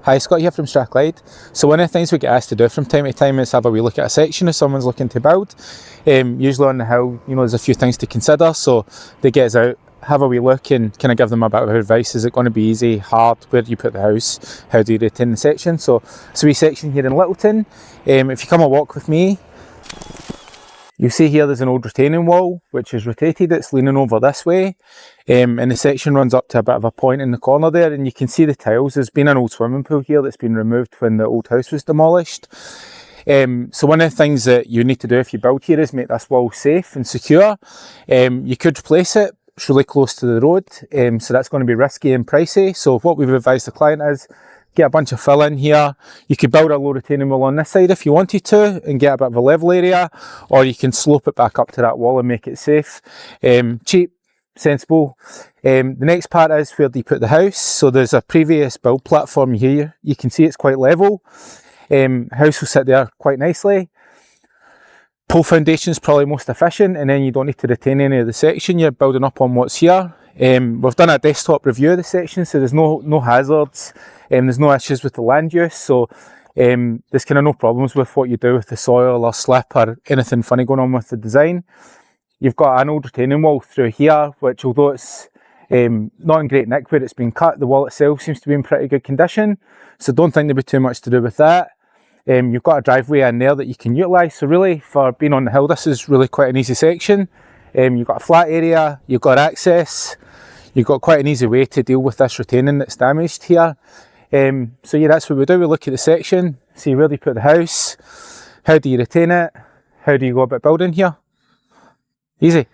Hi, Scott here from Strathclyde. So one of the things we get asked to do from time to time is have a wee look at a section if someone's looking to build. Usually on the hill, there's a few things to consider, so they get us out, have a wee look and kind of give them a bit of advice. Is it going to be easy, hard, where do you put the house, how do you retain the section? So it's a wee section here in Lyttetlon. If you come a walk with me, you'll see here there's an old retaining wall which is rotated, it's leaning over this way, and the section runs up to a bit of a point in the corner there, and you can see the tiles. There's been an old swimming pool here that's been removed when the old house was demolished. So one of the things that you need to do if you build here is make this wall safe and secure. You could replace it, it's really close to the road, so that's going to be risky and pricey. So what we've advised the client is get a bunch of fill in here. You could build a low retaining wall on this side if you wanted to and get a bit of a level area, or you can slope it back up to that wall and make it safe. Cheap, sensible. The next part is where do you put the house. So there's a previous build platform here. You can see it's quite level. House will sit there quite nicely. Pole foundation is probably most efficient, and then you don't need to retain any of the section. You're building up on what's here. We've done a desktop review of the section, so there's no hazards. There's no issues with the land use, so there's kind of no problems with what you do with the soil or slip or anything funny going on with the design. You've got an old retaining wall through here, which although it's not in great nick where it's been cut, the wall itself seems to be in pretty good condition, so don't think there'll be too much to do with that. You've got a driveway in there that you can utilise, so really for being on the hill this is really quite an easy section. You've got a flat area, you've got access, you've got quite an easy way to deal with this retaining that's damaged here. So yeah, that's what we do. We look at the section, see where do you put the house, how do you retain it, how do you go about building here. Easy.